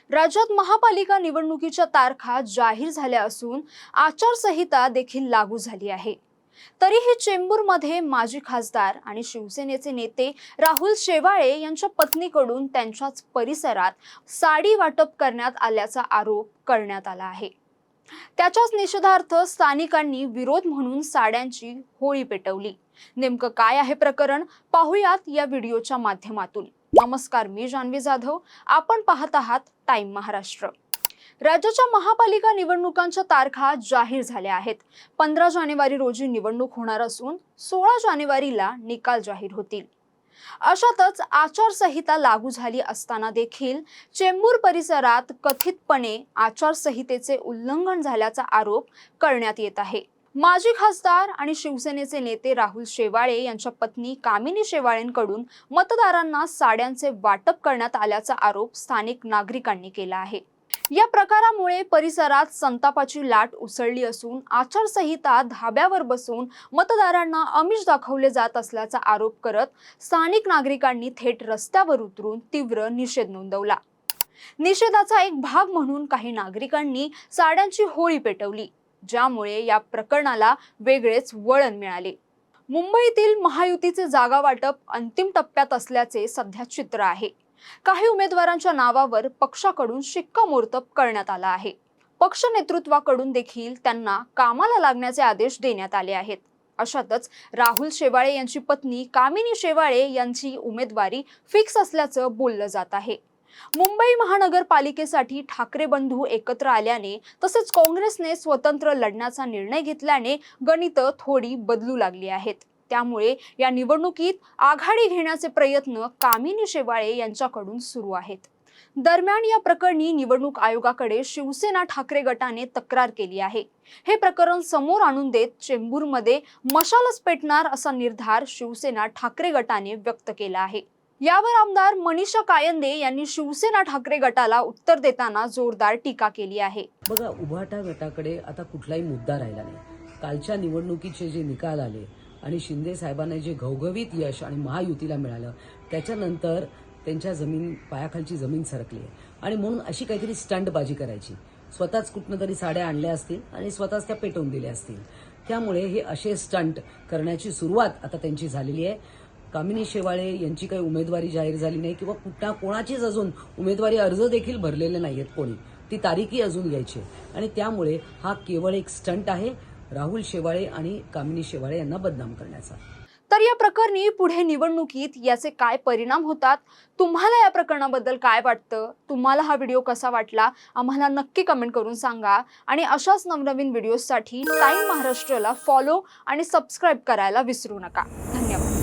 राज्यात महापालिका निवडणुकीच्या तारखा जाहीर झाल्या असून आचारसंहिता देखील लागू झाली आहे। तरीही चेंबूरमध्ये माजी खासदार आणि शिवसेनेचे नेते राहुल शेवाळे यांच्या पत्नीकडून त्यांच्याच परिसरात साडी वाटप करण्यात आल्याचा आरोप करण्यात आला आहे। त्याच्याच निषेधार्थ स्थानिकांनी विरोध म्हणून साड्यांची होळी पेटवली। नेमकं काय आहे प्रकरण पाहूयात या व्हिडिओच्या माध्यमातून। नमस्कार, मी जान्हवी जाधव, आपण पाहत आहात टाइम महाराष्ट्र। राज्याच्या महापालिका निवडणुकांच्या तारखा जाहीर झाल्या आहेत। 15 जानेवारी रोजी निवडणूक होणार असून 16 जानेवारीला निकाल जाहीर होतील। अशातच आचारसंहिता लागू झाली असताना देखील चेंबूर परिसरात कथितपणे आचारसंहितेचे उल्लंघन झाल्याचा आरोप करण्यात येत आहे। माजी खासदार आणि शिवसेनेचे नेते राहुल शेवाळे यांच्या पत्नी कामिनी शेवाळेंकडून मतदारांना साड्यांचे वाटप करण्यात आल्याचा आरोप स्थानिक नागरिकांनी केला आहे। या प्रकारामुळे परिसरात संतापाची लाट उसळली असून आचारसंहिता धाब्यावर बसून मतदारांना आमिष दाखवले जात असल्याचा आरोप करत स्थानिक नागरिकांनी थेट रस्त्यावर उतरून तीव्र निषेध नोंदवला। निषेधाचा एक भाग म्हणून काही नागरिकांनी साड्यांची होळी पेटवली, ज्यामुळे या प्रकरणाला वेगळेच वळण मिळाले। मुंबईतील महायुतीचे जागा वाटप अंतिम टप्प्यात असल्याचे सध्या चित्र आहे। काही उमेदवारांच्या नावावर पक्षाकडून शिक्कामोर्तब करण्यात आला आहे। पक्ष नेतृत्वाकडून देखील त्यांना कामाला लागण्याचे आदेश देण्यात आले आहेत। अशातच राहुल शेवाळे यांची पत्नी कामिनी शेवाळे यांची उमेदवारी फिक्स असल्याचं बोललं जात आहे। मुंबई महानगरपालिकेसाठी ठाकरे बंधू एकत्र आल्याने तसेच काँग्रेसने स्वतंत्र लढण्याचा निर्णय घेतल्याने गणितं थोडी बदलू लागली आहेत। त्यामुळे या निवडणुकीत आघाडी घेण्याचे प्रयत्न कामिनी शेवाळे यांच्याकडून सुरू आहेत। दरम्यान या प्रकरणी निवडणूक आयोगाकडे शिवसेना ठाकरे गटाने तक्रार केली आहे। हे प्रकरण समोर आणून देत चेंबूरमध्ये मशालच पेटणार असा निर्धार शिवसेना ठाकरे गटाने व्यक्त केला आहे। यावर आमदार मनीषा कायंदे यांनी शिवसेना ठाकरे गटाला उत्तर देताना जोरदार टीका केली आहे। बघा, उभाटा गटाकडे आता कुठलाही मुद्दा राहिला नाही। कालच्या निवडणुकीचे जे निकाल आले आणि शिंदे साहेबांना जे घवघवीत यश आणि महायुतीला मिळालं, त्याच्यानंतर त्यांच्या पायाखालची जमीन सरकली आहे आणि म्हणून अशी काहीतरी स्टंटबाजी करायची, स्वतःच कुठनं तरी साड्या आणल्या असतील आणि स्वतःच त्या पेटवून दिल्या असतील। त्यामुळे हे असे स्टंट करण्याची सुरुवात आता त्यांची झालेली आहे। कामिनी शेवाळे यांची काही उमेदवारी जाहीर झाली नाही किंवा कोणाचीच अजून उमेदवारी अर्ज देखील भरलेले नाहीयेत कोणी, ती तारीखही अजून यायची आणि त्यामुळे हा केवळ एक स्टंट आहे राहुल शेवाळे आणि कामिनी शेवाळे यांना बदनाम करण्याचा। तर या प्रकरणी पुढे निवडणुकीत याचे काय परिणाम होतात, तुम्हाला या प्रकरणाबद्दल काय वाटतं? तुम्हाला हा व्हिडिओ कसा वाटला आम्हाला नक्की कमेंट करून सांगा आणि अशाच नवनवीन व्हिडिओसाठी टाइम महाराष्ट्रला फॉलो आणि सबस्क्राइब करायला विसरू नका। धन्यवाद।